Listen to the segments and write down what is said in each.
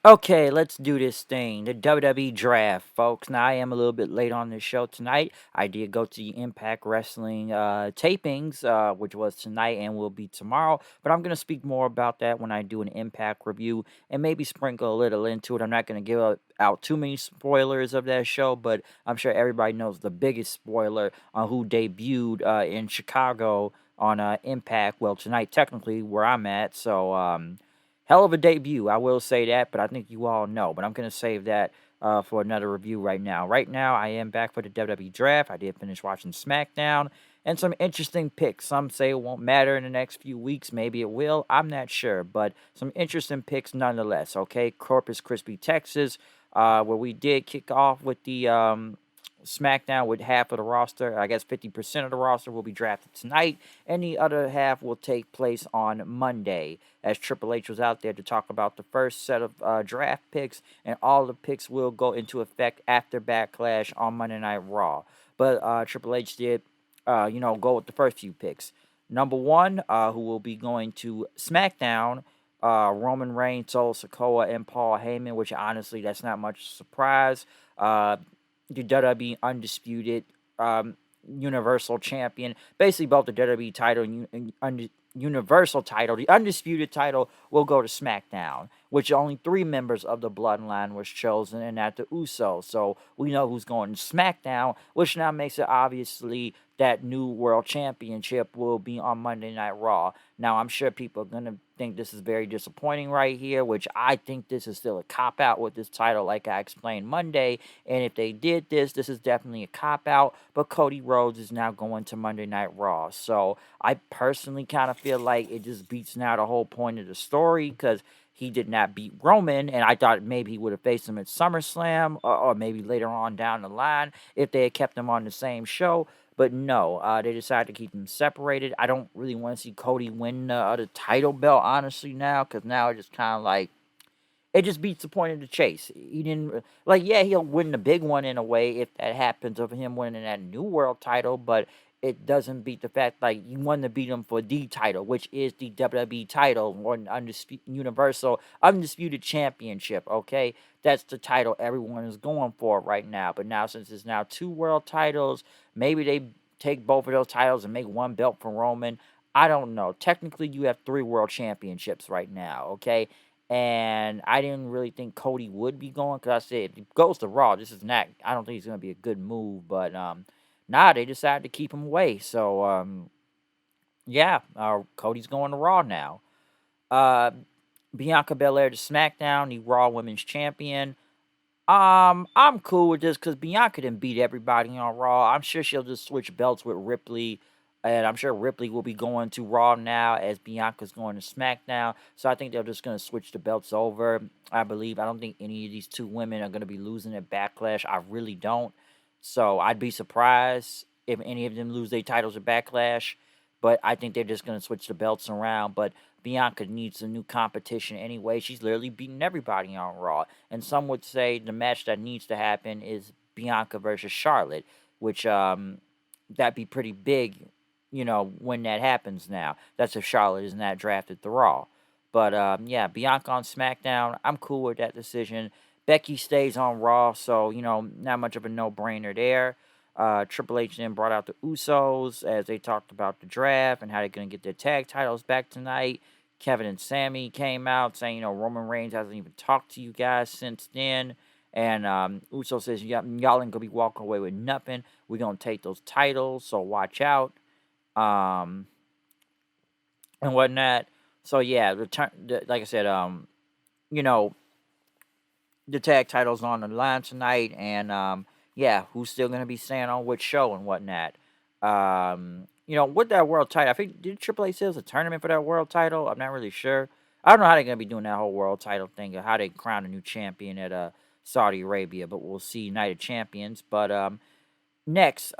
Okay, let's do this thing. The WWE draft, folks. Now, I am a little bit late on the show tonight. I did go to the Impact Wrestling tapings, which was tonight and will be tomorrow. But I'm going to speak more about that when I do an Impact review and maybe sprinkle a little into it. I'm not going to give out too many spoilers of that show, but I'm sure everybody knows the biggest spoiler on who debuted in Chicago on Impact. Well, tonight, technically, where I'm at. So, hell of a debut, I will say that, but I think you all know. But I'm going to save that for another review right now. Right now, I am back for the WWE Draft. I did finish watching Smackdown and some interesting picks. Some say it won't matter in the next few weeks. Maybe it will. I'm not sure. But some interesting picks nonetheless, okay? Corpus Christi, Texas, where we did kick off with the SmackDown with half of the roster. I guess 50% of the roster will be drafted tonight, and the other half will take place on Monday, as Triple H was out there to talk about the first set of draft picks, and all the picks will go into effect after Backlash on Monday Night Raw. But Triple H did, go with the first few picks. Number one, who will be going to SmackDown, Roman Reigns, Solo Sikoa, and Paul Heyman, which honestly, that's not much surprise. The WWE undisputed Universal Champion, basically both the WWE title and Universal title, the undisputed title will go to SmackDown, which only three members of the Bloodline was chosen, and that the Usos. So we know who's going to SmackDown, which now makes it obviously that new World Championship will be on Monday Night Raw. Now I'm sure people are gonna think this is very disappointing right here, which I think this is still a cop out with this title, like I explained Monday. And if they did this, this is definitely a cop out. But Cody Rhodes is now going to Monday Night Raw. So I personally kind of feel like it just beats now the whole point of the story because he did not beat Roman, and I thought maybe he would have faced him at SummerSlam or maybe later on down the line if they had kept him on the same show. But no, they decided to keep them separated. I don't really want to see Cody win the title belt, honestly, now, because now it just kind of like it just beats the point of the chase. He didn't like, yeah, he'll win the big one in a way if that happens of him winning that new world title, but it doesn't beat the fact like you want to beat him for the title, which is the WWE title or an Universal Undisputed Championship. Okay, that's the title everyone is going for right now. But now since it's now two world titles, maybe they take both of those titles and make one belt for Roman. I don't know. Technically, you have three world championships right now. Okay, and I didn't really think Cody would be going because I said if he goes to Raw, this is not. I don't think it's gonna be a good move. But nah, they decided to keep him away. So yeah, Cody's going to Raw now. Uh, Bianca Belair to SmackDown, the Raw Women's Champion. I'm cool with this because Bianca didn't beat everybody on Raw. I'm sure she'll just switch belts with Ripley, and I'm sure Ripley will be going to Raw now as Bianca's going to SmackDown. So I think they're just going to switch the belts over. I believe. I don't think any of these two women are going to be losing at Backlash. I really don't. So I'd be surprised if any of them lose their titles at Backlash. But I think they're just going to switch the belts around. But Bianca needs a new competition anyway. She's literally beating everybody on Raw. And some would say the match that needs to happen is Bianca versus Charlotte, which that'd be pretty big, when that happens now. That's if Charlotte is not drafted to Raw. But yeah, Bianca on SmackDown, I'm cool with that decision. Becky stays on Raw, so, not much of a no-brainer there. Triple H then brought out the Usos as they talked about the draft and how they're going to get their tag titles back tonight. Kevin and Sami came out saying, Roman Reigns hasn't even talked to you guys since then. And Uso says, y'all ain't going to be walking away with nothing. We're going to take those titles, so watch out. And whatnot. So, yeah, like I said, you know, the tag titles on the line tonight. And, yeah, who's still going to be staying on which show and whatnot. With that world title, I think, did Triple H say it was a tournament for that world title? I'm not really sure. I don't know how they're going to be doing that whole world title thing or how they crown a new champion at Saudi Arabia, but we'll see United Champions. But next,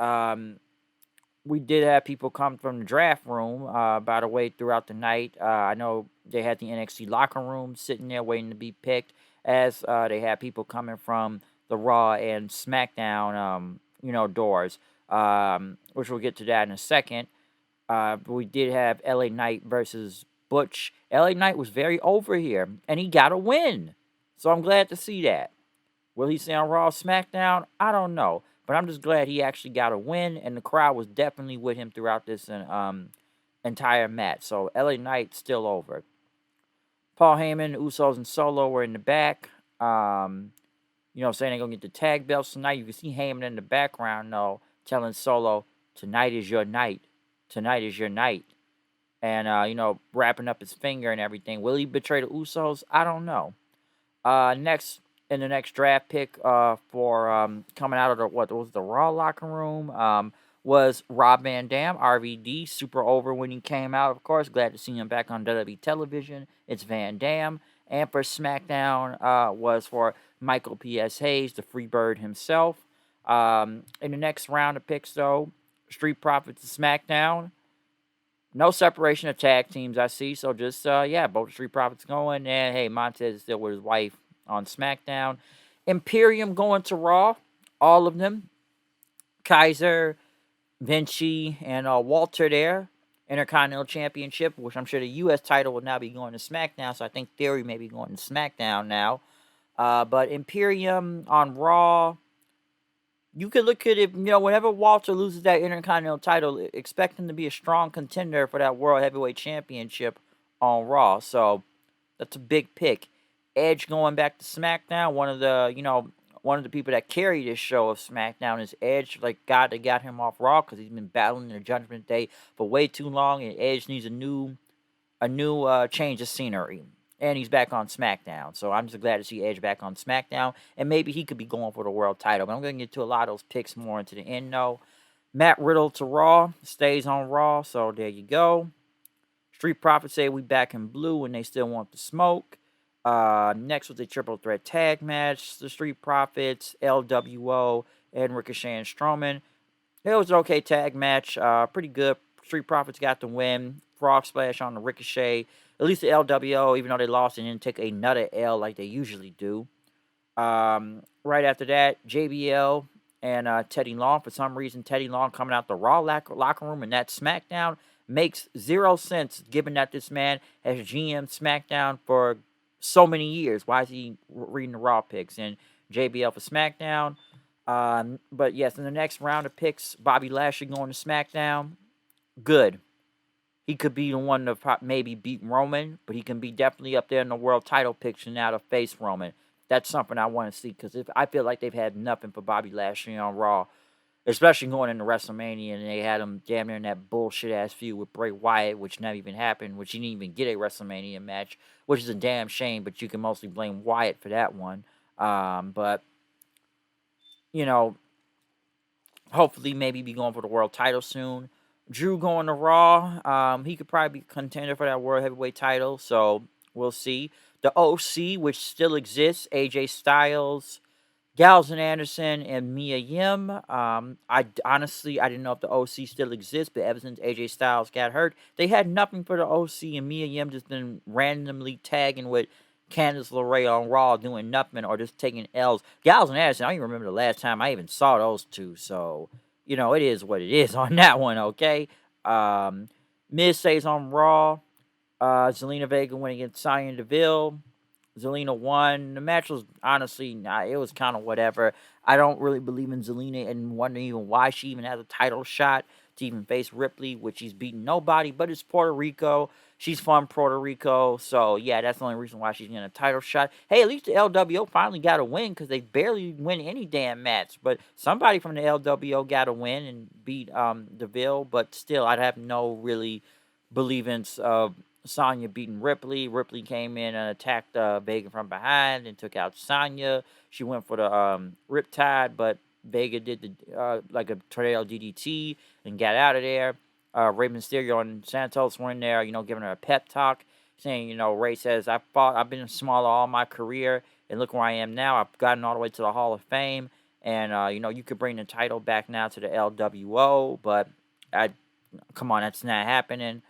we did have people come from the draft room, by the way, throughout the night. I know they had the NXT locker room sitting there waiting to be picked, as they had people coming from the Raw and SmackDown, doors, which we'll get to that in a second. But we did have LA Knight versus Butch. LA Knight was very over here, and he got a win. So I'm glad to see that. Will he stay on Raw, SmackDown? I don't know, but I'm just glad he actually got a win, and the crowd was definitely with him throughout this entire match. So LA Knight still over. Paul Heyman, Usos, and Solo were in the back. Saying they're gonna get the tag belts tonight. You can see Heyman in the background, though, telling Solo, "Tonight is your night. Tonight is your night." And wrapping up his finger and everything. Will he betray the Usos? I don't know. Next in the next draft pick for coming out of what was the Raw locker room was Rob Van Dam, RVD, super over when he came out. Of course, glad to see him back on WWE television. It's Van Dam. And for SmackDown was for Michael P.S. Hayes, the Freebird himself. In the next round of picks, though, Street Profits to SmackDown. No separation of tag teams, I see. So just, both Street Profits going. And, hey, Montez is still with his wife on SmackDown. Imperium going to Raw. All of them. Kaiser, Vinci, and Walter there. Intercontinental Championship, which I'm sure the U.S. title will now be going to SmackDown. So I think Theory may be going to SmackDown now. But Imperium on Raw. You could look at it, whenever Walter loses that Intercontinental title, expect him to be a strong contender for that World Heavyweight Championship on Raw. So that's a big pick. Edge going back to SmackDown. One of the people that carry this show of SmackDown is Edge. Like God, they got him off Raw because he's been battling the Judgment Day for way too long, and Edge needs a new change of scenery. And he's back on SmackDown. So I'm just glad to see Edge back on SmackDown. And maybe he could be going for the world title. But I'm going to get to a lot of those picks more into the end, though. Matt Riddle to Raw. Stays on Raw. So there you go. Street Profits say we back in blue and they still want the smoke. Next was a triple threat tag match. The Street Profits, LWO, and Ricochet and Strowman. It was an okay tag match. Pretty good. Street Profits got the win. Frog Splash on the Ricochet. At least the LWO, even though they lost, and didn't take another L like they usually do. Right after that, JBL and Teddy Long. For some reason, Teddy Long coming out the Raw locker room and that SmackDown makes zero sense, given that this man has GM SmackDown for so many years. Why is he reading the Raw picks? And JBL for SmackDown. But yes, in the next round of picks, Bobby Lashley going to SmackDown. Good. He could be the one to maybe beat Roman, but he can be definitely up there in the world title picture now to face Roman. That's something I want to see because I feel like they've had nothing for Bobby Lashley on Raw, especially going into WrestleMania, and they had him damn near in that bullshit-ass feud with Bray Wyatt, which never even happened, which he didn't even get a WrestleMania match, which is a damn shame, but you can mostly blame Wyatt for that one. But, hopefully maybe be going for the world title soon. Drew going to Raw. He could probably be a contender for that World Heavyweight title, so we'll see. The OC, which still exists, AJ Styles, Gallows Anderson, and Mia Yim. I didn't know if the OC still exists, but ever since AJ Styles got hurt, they had nothing for the OC, and Mia Yim just been randomly tagging with Candice LeRae on Raw doing nothing or just taking L's. Gallows and Anderson, I don't even remember the last time I even saw those two, so it is what it is on that one, okay? Miz stays on Raw. Zelina Vega went against Sonya Deville. Zelina won. The match was honestly, it was kind of whatever. I don't really believe in Zelina and wonder even why she even has a title shot to even face Ripley, which she's beaten nobody, but it's Puerto Rico. She's from Puerto Rico, so yeah, that's the only reason why she's getting a title shot. Hey, at least the LWO finally got a win because they barely win any damn match. But somebody from the LWO got a win and beat Deville, but still, I'd have no really believance of Sonya beating Ripley. Ripley came in and attacked Vega from behind and took out Sonya. She went for the Riptide, but Vega did the like a tornado DDT and got out of there. Rey Mysterio and Santos were in there, giving her a pep talk, saying, Rey says, I've been smaller all my career, and look where I am now. I've gotten all the way to the Hall of Fame, and, you could bring the title back now to the LWO, but, come on, that's not happening.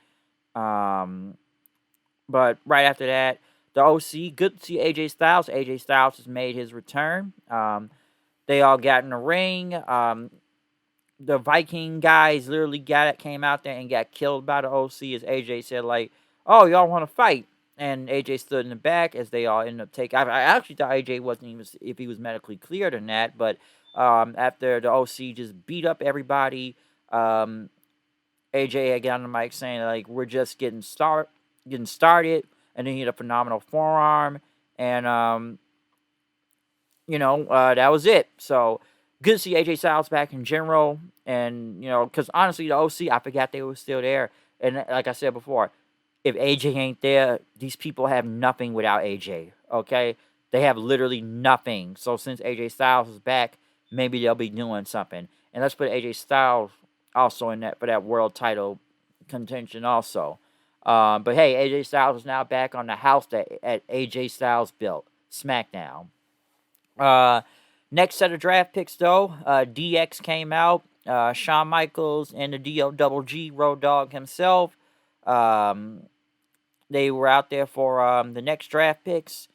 But right after that, the OC, good to see AJ Styles. AJ Styles has made his return. They all got in the ring. The Viking guys literally came out there and got killed by the OC, as AJ said, like, oh, y'all want to fight? and AJ stood in the back as they all ended up taking. I actually thought AJ wasn't even if he was medically cleared or not, but after the OC just beat up everybody, AJ had got on the mic saying like we're just getting started, and then he had a phenomenal forearm, and that was it. So good to see AJ Styles back in general, and because honestly, the OC, I forgot they were still there, and like I said before, if AJ ain't there, these people have nothing without AJ. Okay, they have literally nothing. So since AJ Styles is back, maybe they'll be doing something, and let's put AJ Styles also in that for that world title contention also. But hey, AJ Styles is now back on the house that at AJ Styles built, SmackDown. Uh, Next set of draft picks, though, DX came out. Shawn Michaels and the DO Double G Road Dogg himself. Um, they were out there for the next draft picks.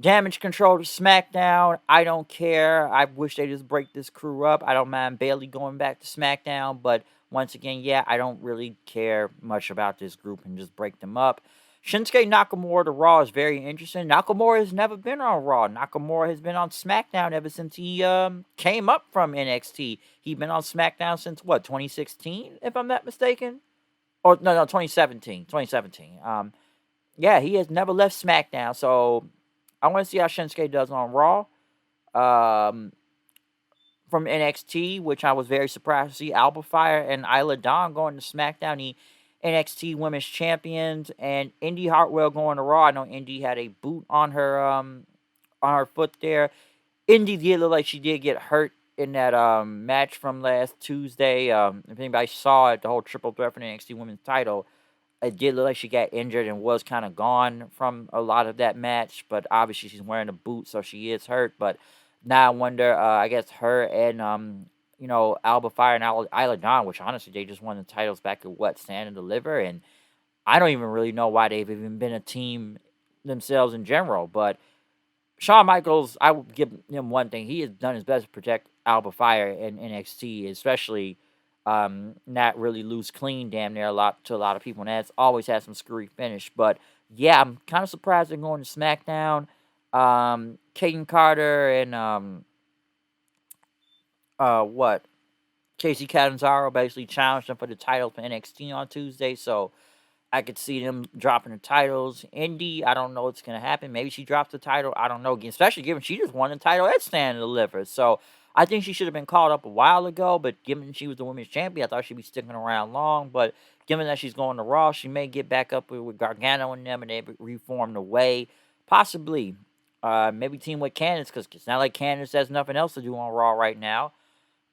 Damage Control to SmackDown. I don't care. I wish they just break this crew up. I don't mind Bailey going back to SmackDown, but once again, yeah, I don't really care much about this group and just break them up. Shinsuke Nakamura to Raw is very interesting. Nakamura has never been on Raw. Nakamura has been on SmackDown ever since he came up from NXT. He's been on SmackDown since what, 2016, if I'm not mistaken? Or no, 2017. 2017. Yeah, he has never left SmackDown, so I want to see how Shinsuke does on Raw. From NXT, which I was very surprised to see Alba Fire and Isla Dawn going to SmackDown, the NXT Women's Champions, and Indy Hartwell going to Raw. I know Indy had a boot on her foot there. Indy did look like she did get hurt in that match from last Tuesday. If anybody saw it, the whole triple threat for the NXT Women's title, it did look like she got injured and was kind of gone from a lot of that match. But obviously she's wearing a boot, so she is hurt. But now I wonder, I guess her and Alba Fire and Isla Dawn, which honestly they just won the titles back at Stand and Deliver, and I don't even really know why they've even been a team themselves in general. But Shawn Michaels, I would give him one thing: he has done his best to protect Alba Fire in NXT, especially not really lose clean damn near a lot of people, and that's always had some screwy finish. But yeah, I'm kind of surprised they're going to SmackDown. Kaden Carter and what Casey Catanzaro basically challenged them for the title for NXT on Tuesday, so I could see them dropping the titles. Indy, I don't know what's going to happen. Maybe she drops the title. I don't know. Especially given she just won the title at Stand and Deliver. So I think she should have been called up a while ago. But given she was the women's champion, I thought she'd be sticking around long. But given that she's going to Raw, she may get back up with Gargano and them and they reform the way. Possibly. Maybe team with Candice because it's not like Candice has nothing else to do on Raw right now.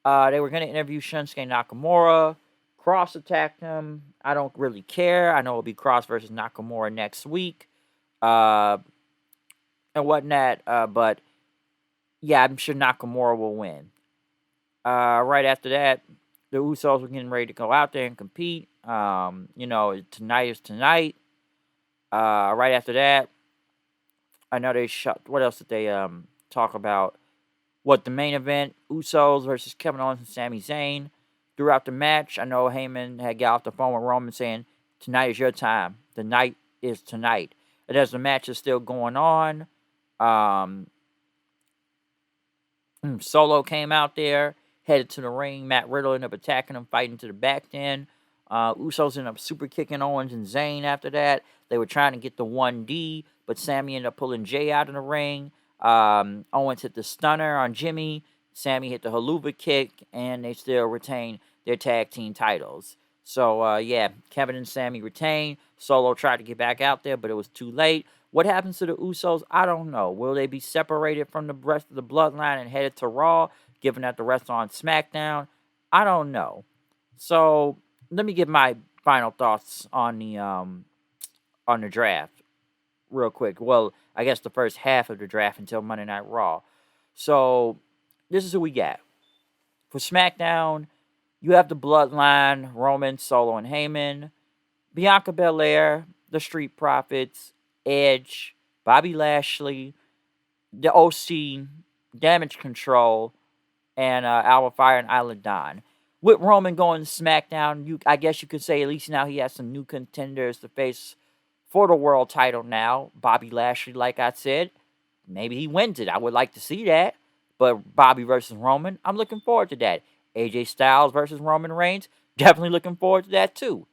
They were going to interview Shinsuke Nakamura. Cross attacked him. I don't really care. I know it'll be Cross versus Nakamura next week. And whatnot. But yeah, I'm sure Nakamura will win. Right after that, the Usos were getting ready to go out there and compete. Tonight is tonight. Right after that, I know they shot. What else did they talk about? What the main event? Usos versus Kevin Owens and Sami Zayn. Throughout the match, I know Heyman had got off the phone with Roman saying, "Tonight is your time. The night is tonight." And as the match is still going on, Solo came out there, headed to the ring. Matt Riddle ended up attacking him, fighting to the back then. Usos ended up super kicking Owens and Zayn after that. They were trying to get the 1D, but Sami ended up pulling Jay out of the ring. Owens hit the stunner on Jimmy. Sami hit the haluva kick, and they still retain their tag team titles. So, yeah, Kevin and Sami retain. Solo tried to get back out there, but it was too late. What happens to the Usos? I don't know. Will they be separated from the rest of the bloodline and headed to Raw, given that the rest are on SmackDown? I don't know. So, let me give my final thoughts on the draft real quick. Well, I guess the first half of the draft until Monday Night Raw. So, this is who we got. For SmackDown, you have the Bloodline, Roman, Solo, and Heyman. Bianca Belair, the Street Profits, Edge, Bobby Lashley, the OC, Damage Control, and Alba Fire and Isla Dawn. With Roman going to SmackDown, I guess you could say at least now he has some new contenders to face for the world title now. Bobby Lashley, like I said, maybe he wins it. I would like to see that. But Bobby versus Roman, I'm looking forward to that. AJ Styles versus Roman Reigns, definitely looking forward to that too.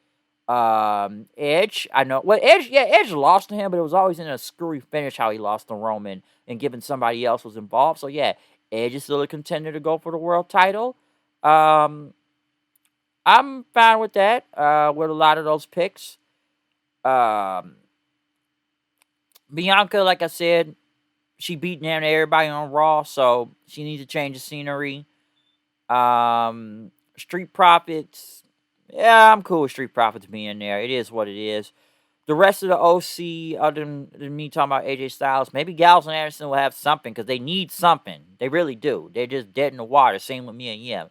Edge, I know. Well, Edge lost to him, but it was always in a screwy finish how he lost to Roman and given somebody else was involved. So yeah, Edge is still a contender to go for the world title. Um, I'm fine with that. With a lot of those picks. Um, Bianca, like I said, she beat down everybody on Raw, so she needs to change the scenery. Street Profits. Yeah, I'm cool with Street Profits being there. It is what it is. The rest of the OC, other than me talking about AJ Styles, maybe Gallows and Anderson will have something because they need something. They really do. They're just dead in the water. Same with me and Yim.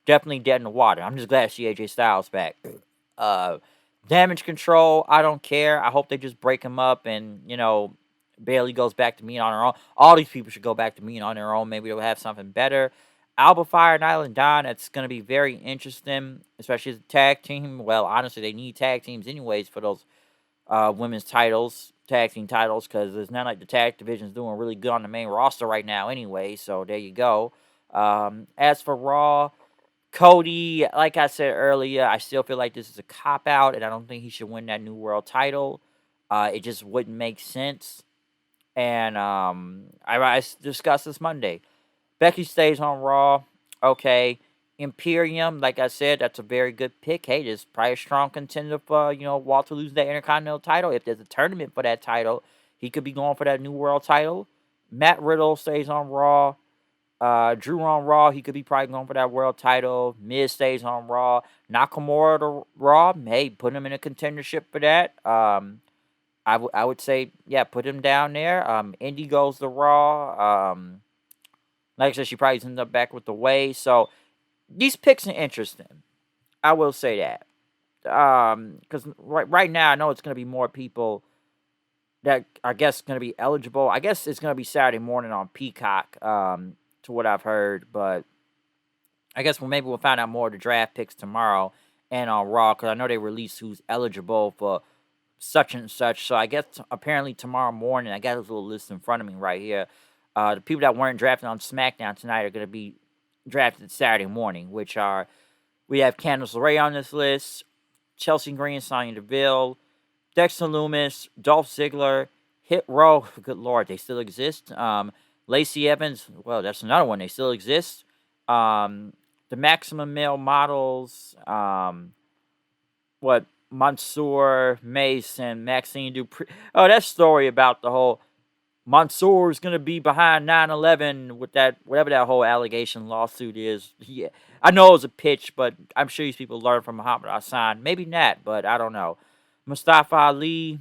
Definitely dead in the water. I'm just glad to see AJ Styles back. Uh, Damage Control, I don't care. I hope they just break him up and, Bailey goes back to being on her own. All these people should go back to being on their own. Maybe they'll have something better. Alba Fire and Island Dawn, that's going to be very interesting, especially as a tag team. Well, honestly, they need tag teams anyways for those women's titles, tag team titles, because it's not like the tag division's doing really good on the main roster right now anyway, so there you go. As for Raw, Cody, like I said earlier, I still feel like this is a cop-out, and I don't think he should win that new world title. It just wouldn't make sense. And I discussed this Monday. Becky stays on Raw. Okay. Imperium, like I said, that's a very good pick. Hey, there's probably a strong contender for, Walter losing that Intercontinental title. If there's a tournament for that title, he could be going for that new world title. Matt Riddle stays on Raw. Drew on Raw, he could be probably going for that world title. Miz stays on Raw. Nakamura to Raw, hey, put him in a contendership for that. I would say, yeah, put him down there. Indy goes to Raw. Like I said, she probably ends up back with the Way. So these picks are interesting. I will say that. Because right now I know it's going to be more people that I guess going to be eligible. I guess it's going to be Saturday morning on Peacock. To what I've heard, but I guess maybe we'll find out more of the draft picks tomorrow and on Raw because I know they released who's eligible for such and such. So I guess apparently tomorrow morning, I got this little list in front of me right here. The people that weren't drafted on Smackdown tonight are going to be drafted Saturday morning, which are we have Candice LeRae on this list, Chelsea Green, Sonya Deville, Dexter Loomis, Dolph Ziggler, Hit Row. Good Lord, they still exist. Lacey Evans, well, that's another one. They still exist. The Maximum Male Models, Mansoor, Mason, Maxine Dupree. Oh, that story about the whole Mansoor is going to be behind 9/11 with that, whatever that whole allegation lawsuit is. Yeah, I know it was a pitch, but I'm sure these people learned from Muhammad Hassan. Maybe not, but I don't know. Mustafa Ali,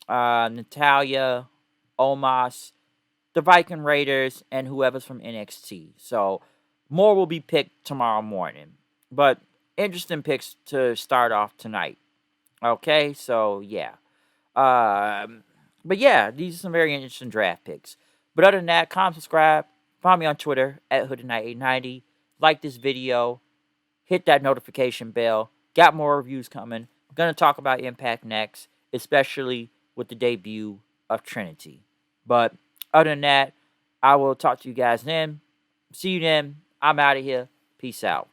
Natalia, Omos, the Viking Raiders, and whoever's from NXT. So more will be picked tomorrow morning. But interesting picks to start off tonight. Okay, so yeah. But yeah, these are some very interesting draft picks. But other than that, comment, subscribe, follow me on Twitter at HoodedKnight890. Like this video, hit that notification bell. Got more reviews coming. I'm gonna talk about Impact next, especially with the debut of Trinity. But other than that, I will talk to you guys then. See you then. I'm out of here. Peace out.